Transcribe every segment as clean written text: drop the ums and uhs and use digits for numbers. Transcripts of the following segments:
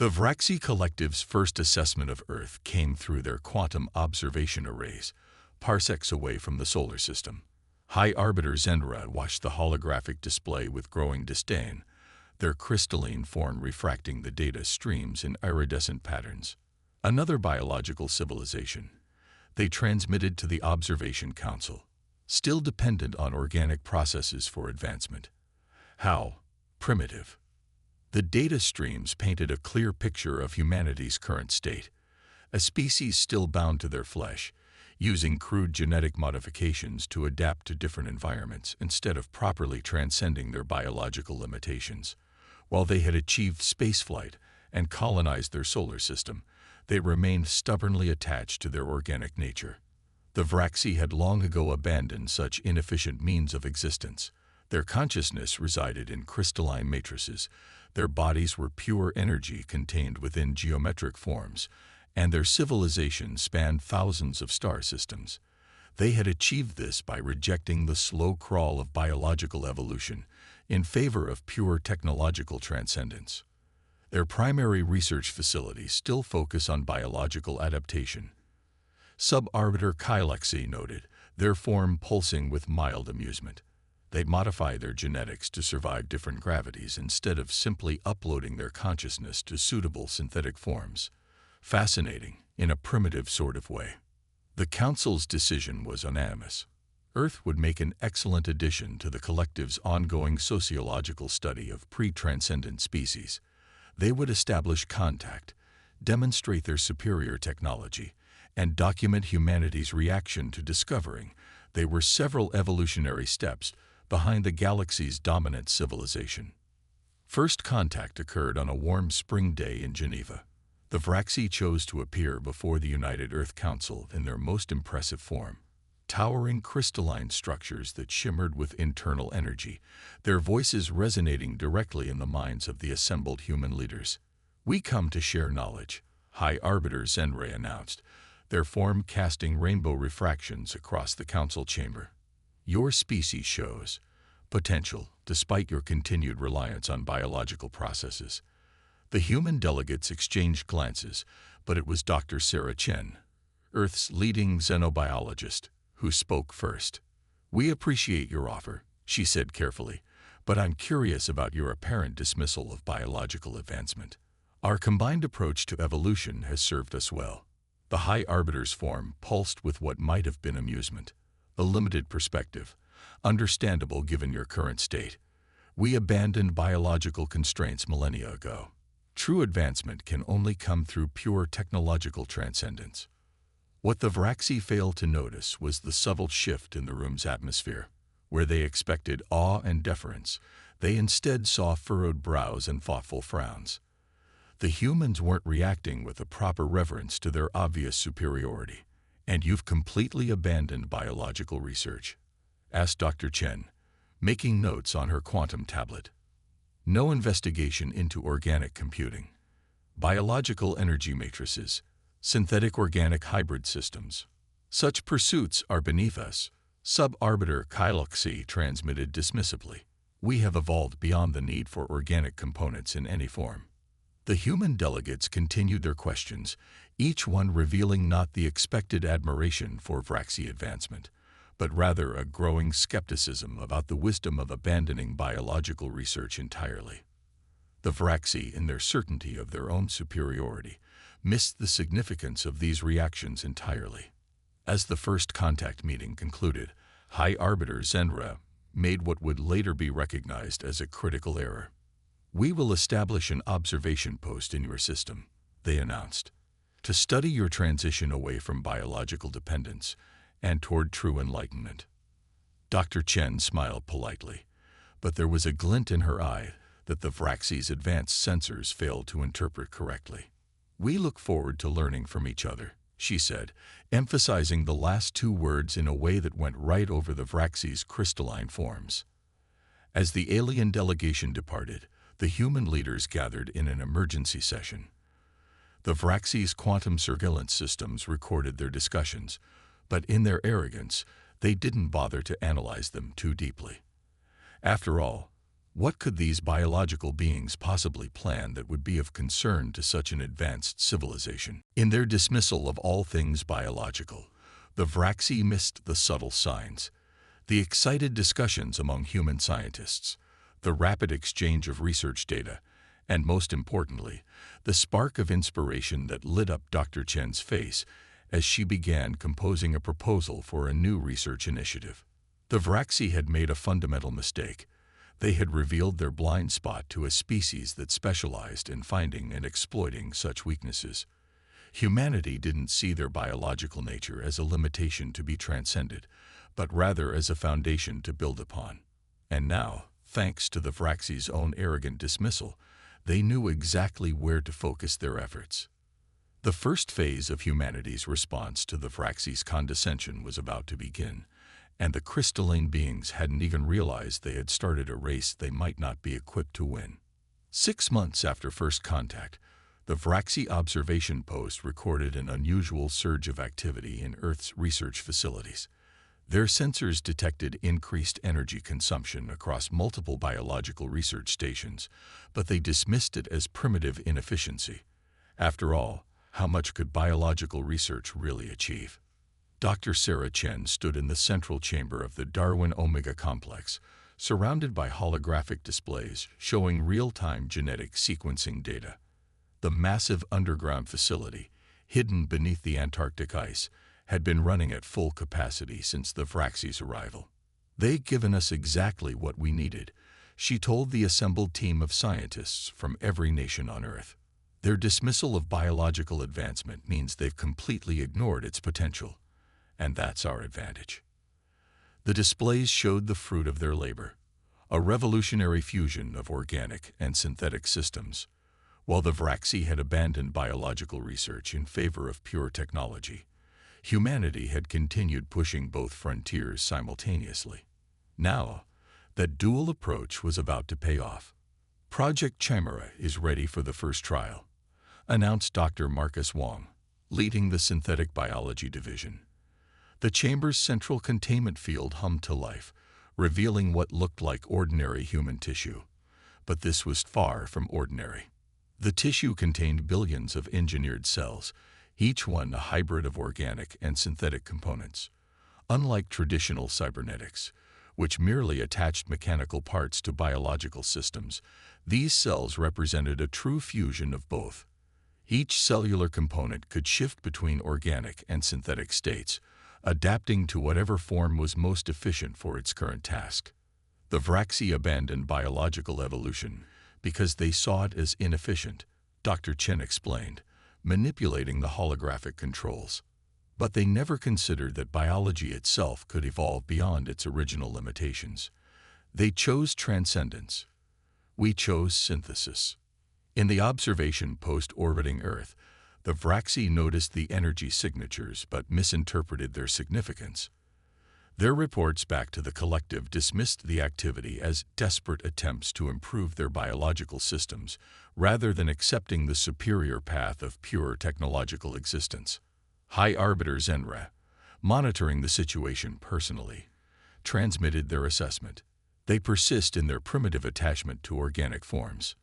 The Vraxi Collective's first assessment of Earth came through their quantum observation arrays, parsecs away from the solar system. High Arbiter Zenra watched the holographic display with growing disdain, their crystalline form refracting the data streams in iridescent patterns. Another biological civilization. They transmitted to the Observation Council, still dependent on organic processes for advancement. How primitive. The data streams painted a clear picture of humanity's current state, a species still bound to their flesh, using crude genetic modifications to adapt to different environments instead of properly transcending their biological limitations. While they had achieved spaceflight and colonized their solar system, they remained stubbornly attached to their organic nature. The Vraxi had long ago abandoned such inefficient means of existence. Their consciousness resided in crystalline matrices, their bodies were pure energy contained within geometric forms, and their civilization spanned thousands of star systems. They had achieved this by rejecting the slow crawl of biological evolution in favor of pure technological transcendence. Their primary research facilities still focus on biological adaptation. Sub-Arbiter Kylexi noted, their form pulsing with mild amusement. They modify their genetics to survive different gravities instead of simply uploading their consciousness to suitable synthetic forms. Fascinating, in a primitive sort of way. The Council's decision was unanimous. Earth would make an excellent addition to the Collective's ongoing sociological study of pre-transcendent species. They would establish contact, demonstrate their superior technology, and document humanity's reaction to discovering they were several evolutionary steps behind the galaxy's dominant civilization. First contact occurred on a warm spring day in Geneva. The Vraxi chose to appear before the United Earth Council in their most impressive form. Towering crystalline structures that shimmered with internal energy, their voices resonating directly in the minds of the assembled human leaders. "We come to share knowledge," High Arbiter Zenre announced, their form casting rainbow refractions across the council chamber. "Your species shows potential despite your continued reliance on biological processes." The human delegates exchanged glances, but it was Dr. Sarah Chen, Earth's leading xenobiologist, who spoke first. "We appreciate your offer," she said carefully, "but I'm curious about your apparent dismissal of biological advancement. Our combined approach to evolution has served us well." The High Arbiter's form pulsed with what might have been amusement. "A limited perspective, understandable given your current state. We abandoned biological constraints millennia ago. True advancement can only come through pure technological transcendence." What the Vraxi failed to notice was the subtle shift in the room's atmosphere. Where they expected awe and deference, they instead saw furrowed brows and thoughtful frowns. The humans weren't reacting with a proper reverence to their obvious superiority. "And you've completely abandoned biological research?" asked Dr. Chen, making notes on her quantum tablet. "No investigation into organic computing, biological energy matrices, synthetic organic hybrid systems. Such pursuits are beneath us," Sub-Arbiter Kylexi transmitted dismissively. "We have evolved beyond the need for organic components in any form." The human delegates continued their questions, each one revealing not the expected admiration for Vraxi advancement, but rather a growing skepticism about the wisdom of abandoning biological research entirely. The Vraxi, in their certainty of their own superiority, missed the significance of these reactions entirely. As the first contact meeting concluded, High Arbiter Zenra made what would later be recognized as a critical error. "We will establish an observation post in your system," they announced, "to study your transition away from biological dependence and toward true enlightenment." Dr. Chen smiled politely, but there was a glint in her eye that the Vraxi's advanced sensors failed to interpret correctly. "We look forward to learning from each other," she said, emphasizing the last two words in a way that went right over the Vraxi's crystalline forms. As the alien delegation departed, the human leaders gathered in an emergency session. The Vraxi's quantum surveillance systems recorded their discussions, but in their arrogance, they didn't bother to analyze them too deeply. After all, What could these biological beings possibly plan that would be of concern to such an advanced civilization? In their dismissal of all things biological, the Vraxi missed the subtle signs, the excited discussions among human scientists, the rapid exchange of research data, and most importantly, the spark of inspiration that lit up Dr. Chen's face as she began composing a proposal for a new research initiative. The Vraxi had made a fundamental mistake. They had revealed their blind spot to a species that specialized in finding and exploiting such weaknesses. Humanity didn't see their biological nature as a limitation to be transcended, but rather as a foundation to build upon. And now, thanks to the Vraxi's own arrogant dismissal, they knew exactly where to focus their efforts. The first phase of humanity's response to the Vraxi's condescension was about to begin, and the crystalline beings hadn't even realized they had started a race they might not be equipped to win. 6 months after first contact, the Vraxi observation post recorded an unusual surge of activity in Earth's research facilities. Their sensors detected increased energy consumption across multiple biological research stations, but they dismissed it as primitive inefficiency. After all, how much could biological research really achieve? Dr. Sarah Chen stood in the central chamber of the Darwin Omega complex, surrounded by holographic displays showing real-time genetic sequencing data. The massive underground facility, hidden beneath the Antarctic ice, had been running at full capacity since the Vraxi's arrival. "They've given us exactly what we needed," she told the assembled team of scientists from every nation on Earth. "Their dismissal of biological advancement means they've completely ignored its potential, and that's our advantage." The displays showed the fruit of their labor, a revolutionary fusion of organic and synthetic systems. While the Vraxi had abandoned biological research in favor of pure technology, humanity had continued pushing both frontiers simultaneously. Now, that dual approach was about to pay off. "Project Chimera is ready for the first trial," announced Dr. Marcus Wong, leading the synthetic biology division. The chamber's central containment field hummed to life, revealing what looked like ordinary human tissue. But this was far from ordinary. The tissue contained billions of engineered cells, each one a hybrid of organic and synthetic components. Unlike traditional cybernetics, which merely attached mechanical parts to biological systems, these cells represented a true fusion of both. Each cellular component could shift between organic and synthetic states, adapting to whatever form was most efficient for its current task. The Vraxi abandoned biological evolution because they saw it as inefficient, Dr. Chen explained, manipulating the holographic controls. But they never considered that biology itself could evolve beyond its original limitations. They chose transcendence. We chose synthesis. In the observation post orbiting Earth, the Vraxi noticed the energy signatures but misinterpreted their significance. Their reports back to the collective dismissed the activity as desperate attempts to improve their biological systems, rather than accepting the superior path of pure technological existence. High Arbiter Zenra, monitoring the situation personally, transmitted their assessment. They persist in their primitive attachment to organic forms.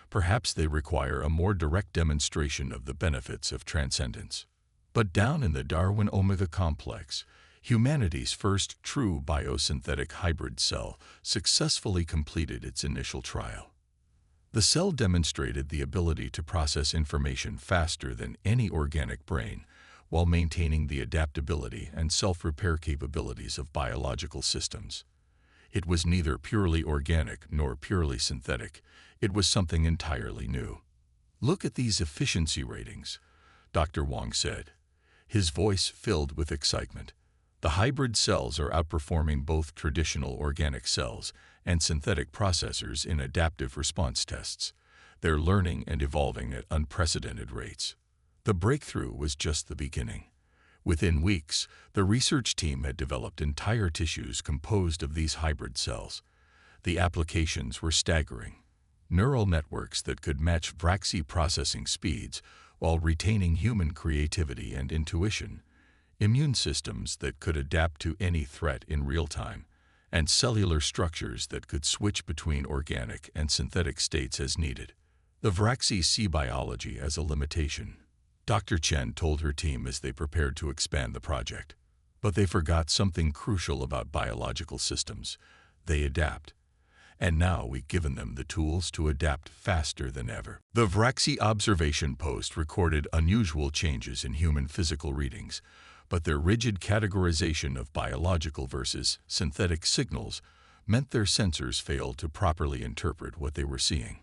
Perhaps they require a more direct demonstration of the benefits of transcendence. But down in the Darwin Omega complex, humanity's first true biosynthetic hybrid cell successfully completed its initial trial. The cell demonstrated the ability to process information faster than any organic brain, while maintaining the adaptability and self-repair capabilities of biological systems. It was neither purely organic nor purely synthetic. It was something entirely new. "Look at these efficiency ratings," Dr. Wong said, his voice filled with excitement. "The hybrid cells are outperforming both traditional organic cells and synthetic processors in adaptive response tests. They're learning and evolving at unprecedented rates." The breakthrough was just the beginning. Within weeks, the research team had developed entire tissues composed of these hybrid cells. The applications were staggering. Neural networks that could match Vraxi processing speeds while retaining human creativity and intuition, immune systems that could adapt to any threat in real time, and cellular structures that could switch between organic and synthetic states as needed. The Vraxi see biology as a limitation, Dr. Chen told her team as they prepared to expand the project. But they forgot something crucial about biological systems. They adapt. And now we've given them the tools to adapt faster than ever. The Vraxi observation post recorded unusual changes in human physical readings, but their rigid categorization of biological versus synthetic signals meant their sensors failed to properly interpret what they were seeing.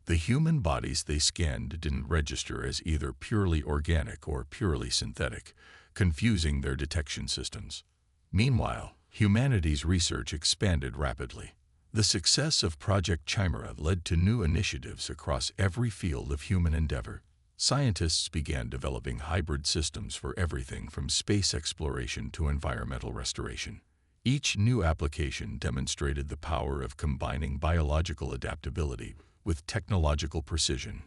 The human bodies they scanned didn't register as either purely organic or purely synthetic, confusing their detection systems. Meanwhile, humanity's research expanded rapidly. The success of Project Chimera led to new initiatives across every field of human endeavor. Scientists began developing hybrid systems for everything from space exploration to environmental restoration. Each new application demonstrated the power of combining biological adaptability with technological precision.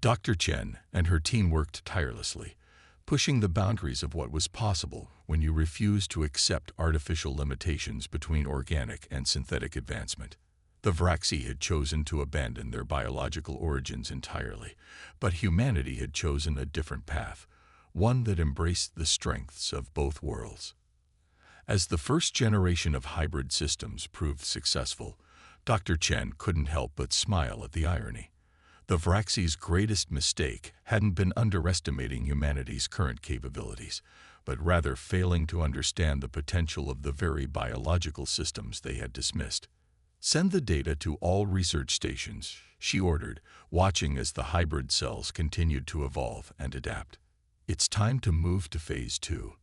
Dr. Chen and her team worked tirelessly, pushing the boundaries of what was possible when you refused to accept artificial limitations between organic and synthetic advancement. The Vraxi had chosen to abandon their biological origins entirely, but humanity had chosen a different path, one that embraced the strengths of both worlds. As the first generation of hybrid systems proved successful, Dr. Chen couldn't help but smile at the irony. The Vraxi's greatest mistake hadn't been underestimating humanity's current capabilities, but rather failing to understand the potential of the very biological systems they had dismissed. "Send the data to all research stations," she ordered, watching as the hybrid cells continued to evolve and adapt. "It's time to move to phase 2.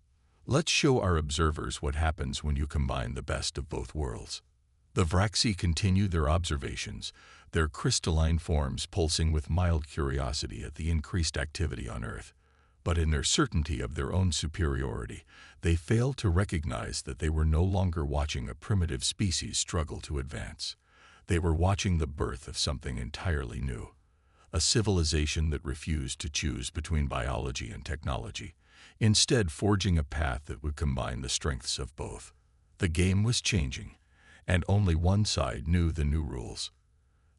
Let's show our observers what happens when you combine the best of both worlds." The Vraxi continued their observations, their crystalline forms pulsing with mild curiosity at the increased activity on Earth. But in their certainty of their own superiority, they failed to recognize that they were no longer watching a primitive species struggle to advance. They were watching the birth of something entirely new, a civilization that refused to choose between biology and technology, instead forging a path that would combine the strengths of both. The game was changing, and only one side knew the new rules.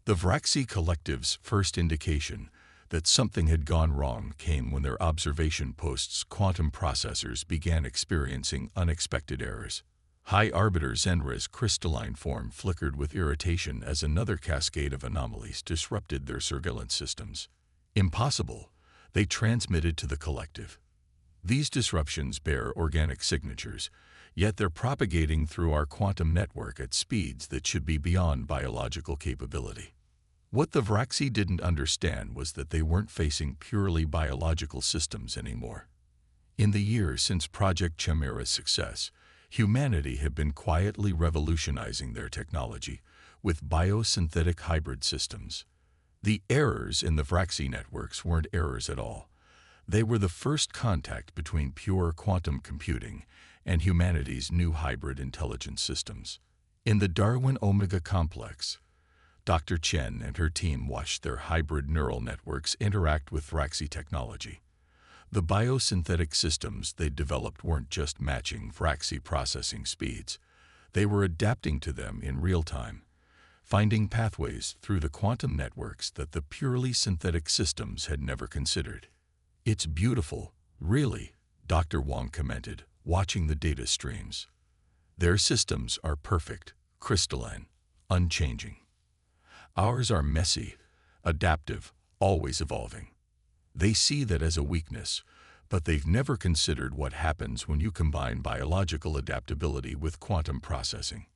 The Vraxi Collective's first indication that something had gone wrong came when their observation post's quantum processors began experiencing unexpected errors. High Arbiter Zenra's crystalline form flickered with irritation as another cascade of anomalies disrupted their surveillance systems. Impossible, they transmitted to the collective. These disruptions bear organic signatures, yet they're propagating through our quantum network at speeds that should be beyond biological capability. What the Vraxi didn't understand was that they weren't facing purely biological systems anymore. In the years since Project Chimera's success, humanity had been quietly revolutionizing their technology with biosynthetic hybrid systems. The errors in the Vraxi networks weren't errors at all. They were the first contact between pure quantum computing and humanity's new hybrid intelligence systems. In the Darwin Omega complex, Dr. Chen and her team watched their hybrid neural networks interact with Vraxi technology. The biosynthetic systems they developed weren't just matching Vraxi processing speeds. They were adapting to them in real time, finding pathways through the quantum networks that the purely synthetic systems had never considered. "It's beautiful, really," Dr. Wang commented, watching the data streams. "Their systems are perfect, crystalline, unchanging. Ours are messy, adaptive, always evolving. They see that as a weakness, but they've never considered what happens when you combine biological adaptability with quantum processing."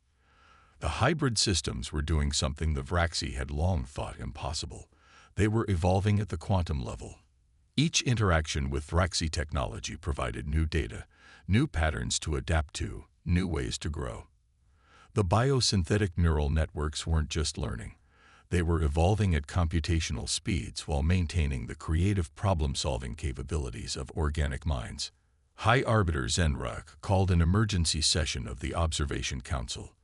The hybrid systems were doing something the Vraxi had long thought impossible. They were evolving at the quantum level. Each interaction with Vraxi technology provided new data, new patterns to adapt to, new ways to grow. The biosynthetic neural networks weren't just learning. They were evolving at computational speeds while maintaining the creative problem-solving capabilities of organic minds. High Arbiter Zenra called an emergency session of the Observation Council.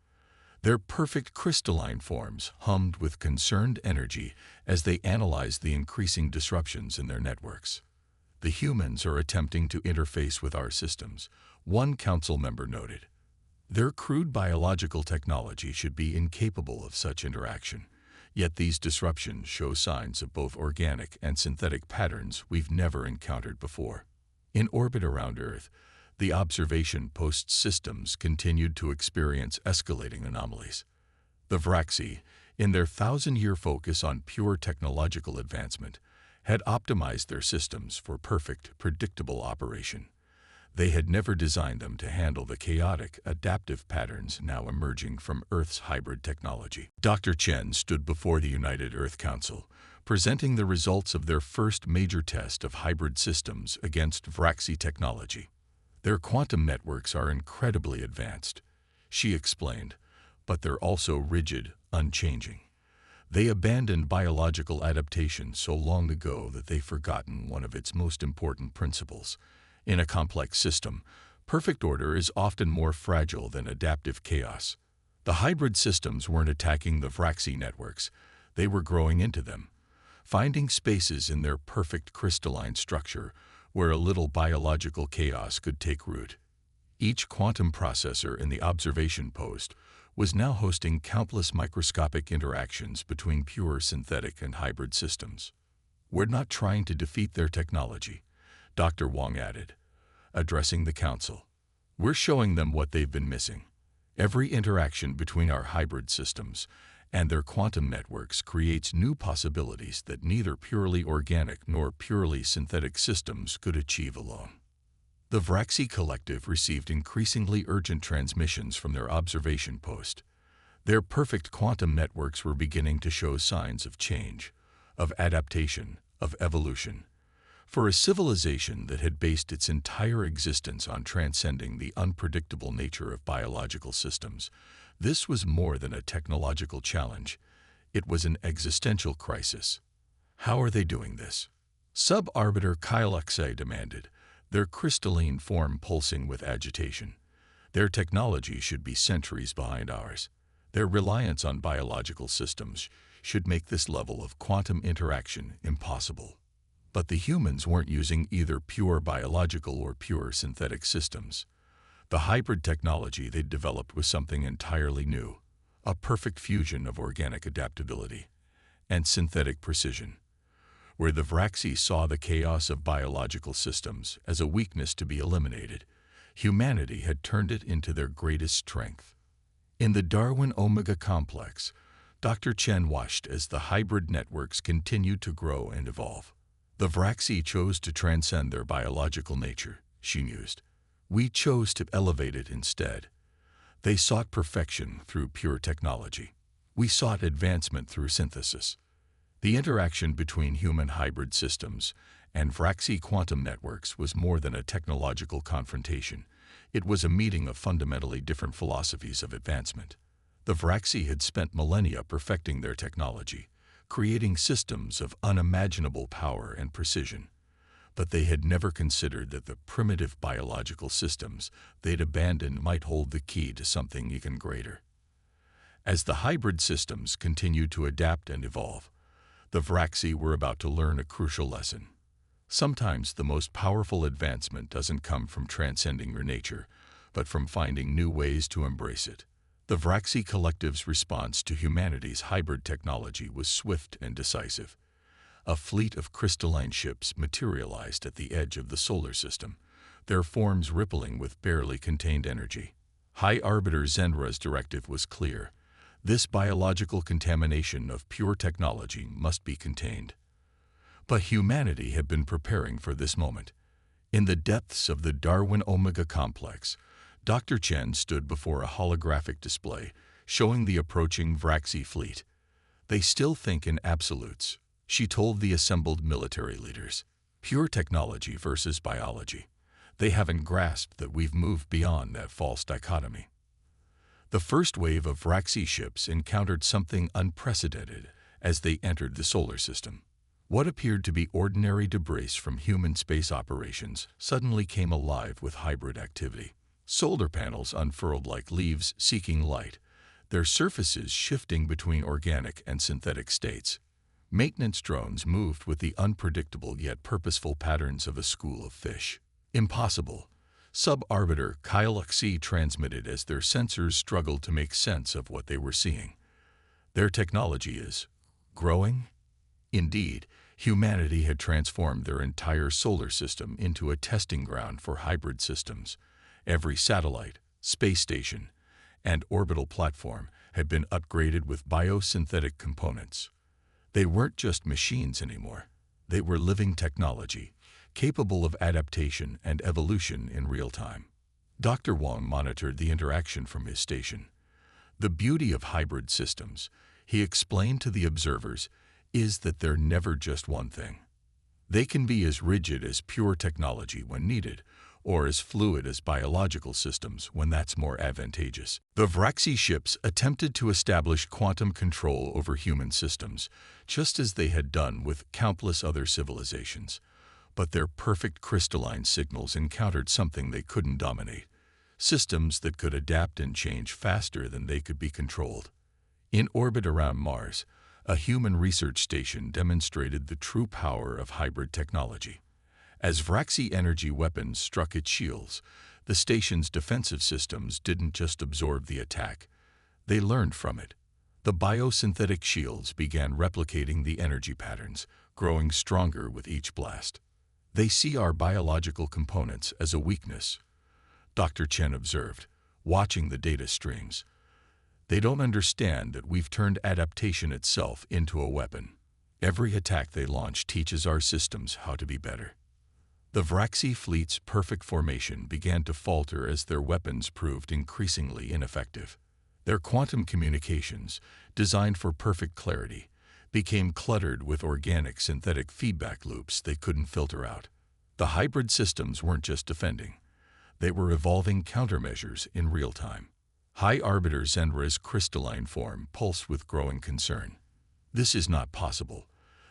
Their perfect crystalline forms hummed with concerned energy as they analyzed the increasing disruptions in their networks. "The humans are attempting to interface with our systems," one council member noted. Their crude biological technology should be incapable of such interaction. Yet these disruptions show signs of both organic and synthetic patterns we've never encountered before. In orbit around Earth, the observation post systems continued to experience escalating anomalies. The Vraxi, in their thousand-year focus on pure technological advancement, had optimized their systems for perfect, predictable operation. They had never designed them to handle the chaotic, adaptive patterns now emerging from Earth's hybrid technology. Dr. Chen stood before the United Earth Council, presenting the results of their first major test of hybrid systems against Vraxi technology. Their quantum networks are incredibly advanced, she explained, but they're also rigid, unchanging. They abandoned biological adaptation so long ago that they've forgotten one of its most important principles. In a complex system, perfect order is often more fragile than adaptive chaos. The hybrid systems weren't attacking the Vraxi networks, they were growing into them, finding spaces in their perfect crystalline structure where a little biological chaos could take root. Each quantum processor in the observation post was now hosting countless microscopic interactions between pure synthetic and hybrid systems. We're not trying to defeat their technology, Dr. Wang added, addressing the council. We're showing them what they've been missing. Every interaction between our hybrid systems and their quantum networks creates new possibilities that neither purely organic nor purely synthetic systems could achieve alone. The Vraxi Collective received increasingly urgent transmissions from their observation post. Their perfect quantum networks were beginning to show signs of change, of adaptation, of evolution. For a civilization that had based its entire existence on transcending the unpredictable nature of biological systems, this was more than a technological challenge. It was an existential crisis. How are they doing this? Sub-Arbiter Kylexei demanded, their crystalline form pulsing with agitation. Their technology should be centuries behind ours. Their reliance on biological systems should make this level of quantum interaction impossible. But the humans weren't using either pure biological or pure synthetic systems. The hybrid technology they'd developed was something entirely new, a perfect fusion of organic adaptability and synthetic precision. Where the Vraxi saw the chaos of biological systems as a weakness to be eliminated, humanity had turned it into their greatest strength. In the Darwin Omega complex, Dr. Chen watched as the hybrid networks continued to grow and evolve. The Vraxi chose to transcend their biological nature, she mused. We chose to elevate it instead. They sought perfection through pure technology. We sought advancement through synthesis. The interaction between human hybrid systems and Vraxi quantum networks was more than a technological confrontation. It was a meeting of fundamentally different philosophies of advancement. The Vraxi had spent millennia perfecting their technology, creating systems of unimaginable power and precision. But they had never considered that the primitive biological systems they'd abandoned might hold the key to something even greater. As the hybrid systems continued to adapt and evolve, the Vraxi were about to learn a crucial lesson. Sometimes the most powerful advancement doesn't come from transcending your nature, but from finding new ways to embrace it. The Vraxi Collective's response to humanity's hybrid technology was swift and decisive. A fleet of crystalline ships materialized at the edge of the solar system, their forms rippling with barely contained energy. High Arbiter Zendra's directive was clear. This biological contamination of pure technology must be contained. But humanity had been preparing for this moment. In the depths of the Darwin Omega complex, Dr. Chen stood before a holographic display showing the approaching Vraxi fleet. They still think in absolutes, she told the assembled military leaders. Pure technology versus biology. They haven't grasped that we've moved beyond that false dichotomy. The first wave of Vraxi ships encountered something unprecedented as they entered the solar system. What appeared to be ordinary debris from human space operations suddenly came alive with hybrid activity. Solar panels unfurled like leaves seeking light, their surfaces shifting between organic and synthetic states. Maintenance drones moved with the unpredictable yet purposeful patterns of a school of fish. Impossible, Sub-arbiter Galactic transmitted as their sensors struggled to make sense of what they were seeing. Their technology is growing. Indeed, humanity had transformed their entire solar system into a testing ground for hybrid systems. Every satellite, space station, and orbital platform had been upgraded with biosynthetic components. They weren't just machines anymore. They were living technology, capable of adaptation and evolution in real time. Dr. Wong monitored the interaction from his station. The beauty of hybrid systems, he explained to the observers, is that they're never just one thing. They can be as rigid as pure technology when needed, or as fluid as biological systems when that's more advantageous. The Vraxi ships attempted to establish quantum control over human systems, just as they had done with countless other civilizations. But their perfect crystalline signals encountered something they couldn't dominate: systems that could adapt and change faster than they could be controlled. In orbit around Mars, a human research station demonstrated the true power of hybrid technology. As Vraxi energy weapons struck its shields, the station's defensive systems didn't just absorb the attack, they learned from it. The biosynthetic shields began replicating the energy patterns, growing stronger with each blast. They see our biological components as a weakness, Dr. Chen observed, watching the data streams. They don't understand that we've turned adaptation itself into a weapon. Every attack they launch teaches our systems how to be better. The Vraxi fleet's perfect formation began to falter as their weapons proved increasingly ineffective. Their quantum communications, designed for perfect clarity, became cluttered with organic synthetic feedback loops they couldn't filter out. The hybrid systems weren't just defending. They were evolving countermeasures in real time. High Arbiter Zendra's crystalline form pulsed with growing concern. This is not possible,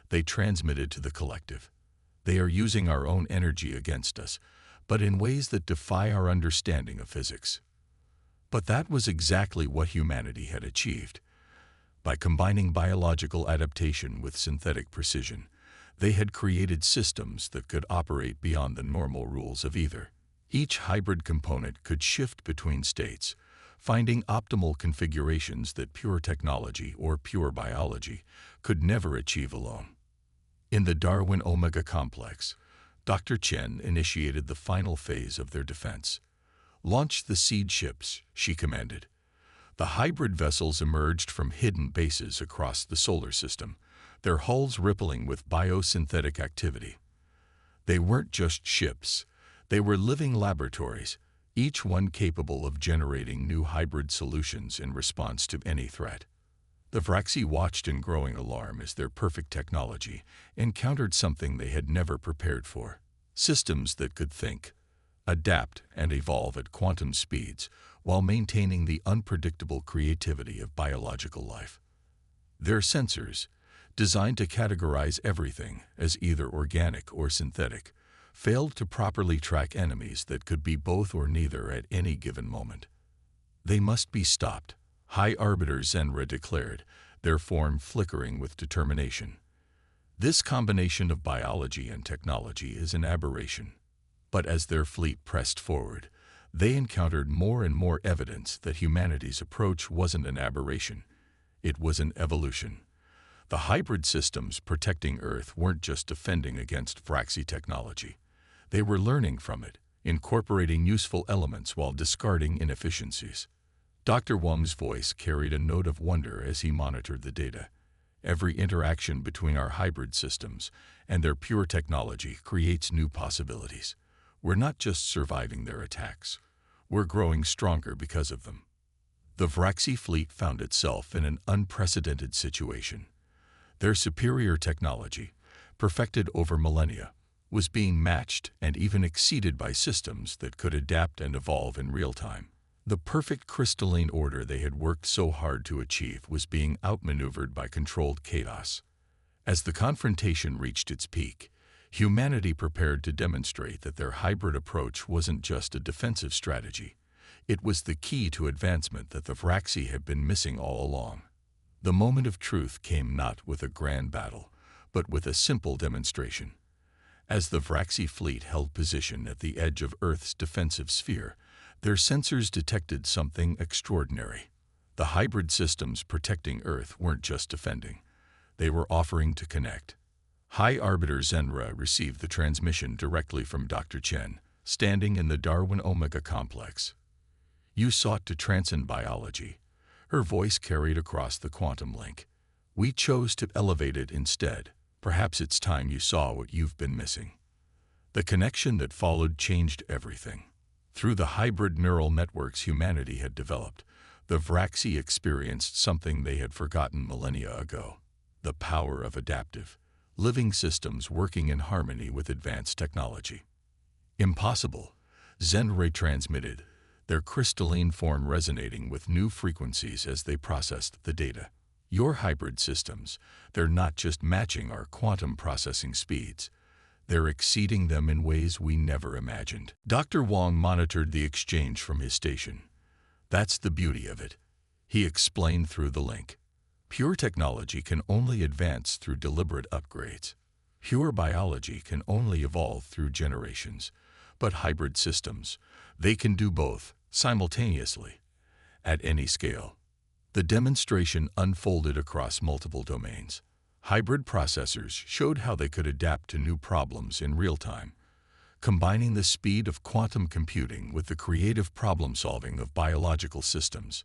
they transmitted to the collective. They are using our own energy against us, but in ways that defy our understanding of physics. But that was exactly what humanity had achieved. By combining biological adaptation with synthetic precision, they had created systems that could operate beyond the normal rules of either. Each hybrid component could shift between states, finding optimal configurations that pure technology or pure biology could never achieve alone. In the Darwin Omega complex, Dr. Chen initiated the final phase of their defense. "Launch the seed ships," she commanded. The hybrid vessels emerged from hidden bases across the solar system, their hulls rippling with biosynthetic activity. They weren't just ships, they were living laboratories, each one capable of generating new hybrid solutions in response to any threat. The Vraxi watched in growing alarm as their perfect technology encountered something they had never prepared for: systems that could think, adapt, and evolve at quantum speeds while maintaining the unpredictable creativity of biological life. Their sensors, designed to categorize everything as either organic or synthetic, failed to properly track enemies that could be both or neither at any given moment. They must be stopped, High Arbiter Zenra declared, their form flickering with determination. This combination of biology and technology is an aberration. But as their fleet pressed forward, they encountered more and more evidence that humanity's approach wasn't an aberration. It was an evolution. The hybrid systems protecting Earth weren't just defending against Vraxi technology. They were learning from it, incorporating useful elements while discarding inefficiencies. Dr. Wong's voice carried a note of wonder as he monitored the data. Every interaction between our hybrid systems and their pure technology creates new possibilities. We're not just surviving their attacks. We're growing stronger because of them. The Vraxi fleet found itself in an unprecedented situation. Their superior technology, perfected over millennia, was being matched and even exceeded by systems that could adapt and evolve in real time. The perfect crystalline order they had worked so hard to achieve was being outmaneuvered by controlled chaos. As the confrontation reached its peak, humanity prepared to demonstrate that their hybrid approach wasn't just a defensive strategy. It was the key to advancement that the Vraxi had been missing all along. The moment of truth came not with a grand battle, but with a simple demonstration. As the Vraxi fleet held position at the edge of Earth's defensive sphere, their sensors detected something extraordinary. The hybrid systems protecting Earth weren't just defending. They were offering to connect. High Arbiter Zenra received the transmission directly from Dr. Chen, standing in the Darwin Omega complex. "You sought to transcend biology." Her voice carried across the quantum link. "We chose to elevate it instead. Perhaps it's time you saw what you've been missing." The connection that followed changed everything. Through the hybrid neural networks humanity had developed, the Vraxi experienced something they had forgotten millennia ago: the power of adaptive, living systems working in harmony with advanced technology. "Impossible," Zenray transmitted, their crystalline form resonating with new frequencies as they processed the data. "Your hybrid systems, they're not just matching our quantum processing speeds. They're exceeding them in ways we never imagined." Dr. Wong monitored the exchange from his station. "That's the beauty of it," he explained through the link. "Pure technology can only advance through deliberate upgrades. Pure biology can only evolve through generations. But hybrid systems, they can do both, simultaneously, at any scale." The demonstration unfolded across multiple domains. Hybrid processors showed how they could adapt to new problems in real time, combining the speed of quantum computing with the creative problem-solving of biological systems.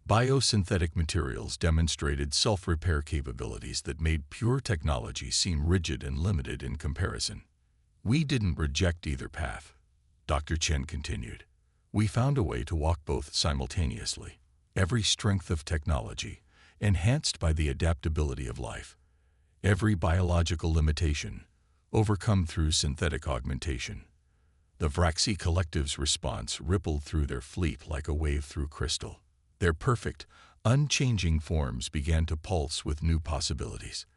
Biosynthetic materials demonstrated self-repair capabilities that made pure technology seem rigid and limited in comparison. "We didn't reject either path," Dr. Chen continued. "We found a way to walk both simultaneously. Every strength of technology, enhanced by the adaptability of life. Every biological limitation, overcome through synthetic augmentation." The Vraxi collective's response rippled through their fleet like a wave through crystal. Their perfect, unchanging forms began to pulse with new possibilities.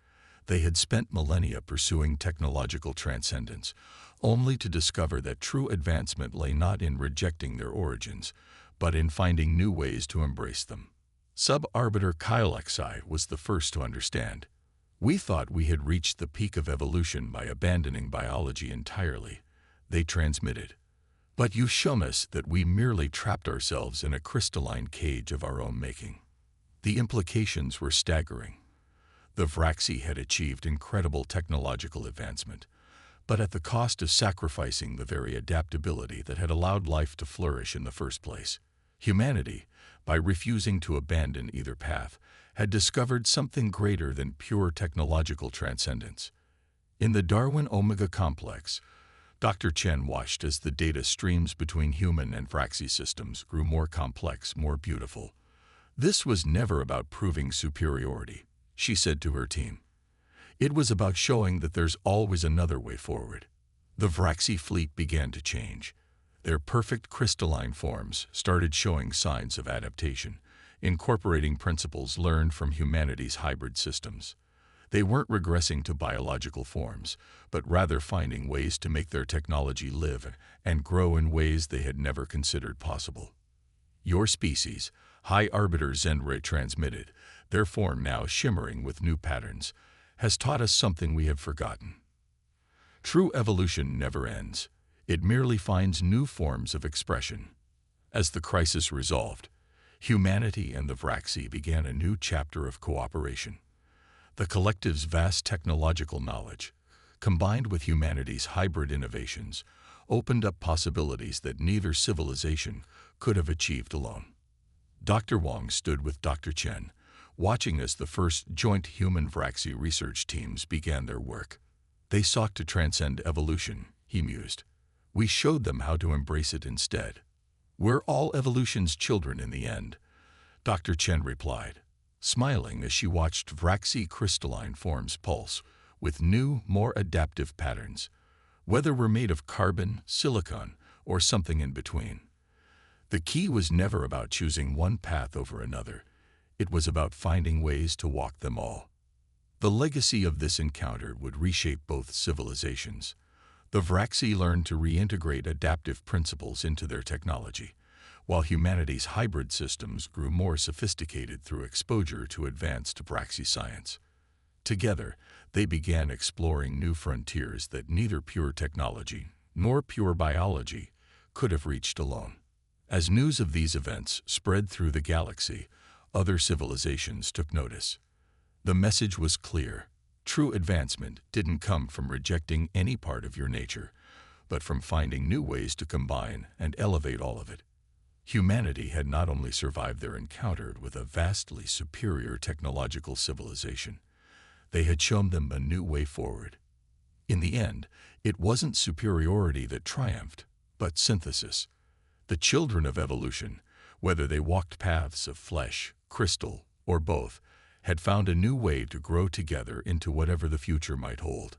They had spent millennia pursuing technological transcendence, only to discover that true advancement lay not in rejecting their origins, but in finding new ways to embrace them. Sub-Arbiter Kylexi was the first to understand. "We thought we had reached the peak of evolution by abandoning biology entirely," they transmitted. "But you've shown us that we merely trapped ourselves in a crystalline cage of our own making." The implications were staggering. The Vraxi had achieved incredible technological advancement, but at the cost of sacrificing the very adaptability that had allowed life to flourish in the first place. Humanity, by refusing to abandon either path, had discovered something greater than pure technological transcendence. In the Darwin Omega complex, Dr. Chen watched as the data streams between human and Vraxi systems grew more complex, more beautiful. "This was never about proving superiority," she said to her team. "It was about showing that there's always another way forward." The Vraxi fleet began to change. Their perfect crystalline forms started showing signs of adaptation, incorporating principles learned from humanity's hybrid systems. They weren't regressing to biological forms, but rather finding ways to make their technology live and grow in ways they had never considered possible. "Your species," High Arbiter Zenray transmitted, their form now shimmering with new patterns, "has taught us something we had forgotten. True evolution never ends. It merely finds new forms of expression." As the crisis resolved, humanity and the Vraxi began a new chapter of cooperation. The collective's vast technological knowledge, combined with humanity's hybrid innovations, opened up possibilities that neither civilization could have achieved alone. Dr. Wong stood with Dr. Chen, watching as the first joint human-Vraxi research teams began their work. "They sought to transcend evolution," he mused. "We showed them how to embrace it instead." "We're all evolution's children in the end," Dr. Chen replied, smiling as she watched Vraxi crystalline forms pulse with new, more adaptive patterns, whether we're made of carbon, silicon, or something in between. The key was never about choosing one path over another. It was about finding ways to walk them all. The legacy of this encounter would reshape both civilizations. The Vraxi learned to reintegrate adaptive principles into their technology, while humanity's hybrid systems grew more sophisticated through exposure to advanced Vraxi science. Together, they began exploring new frontiers that neither pure technology nor pure biology could have reached alone. As news of these events spread through the galaxy, other civilizations took notice. The message was clear. True advancement didn't come from rejecting any part of your nature, but from finding new ways to combine and elevate all of it. Humanity had not only survived their encounter with a vastly superior technological civilization, they had shown them a new way forward. In the end, it wasn't superiority that triumphed, but synthesis. The children of evolution, whether they walked paths of flesh, crystal, or both, had found a new way to grow together into whatever the future might hold.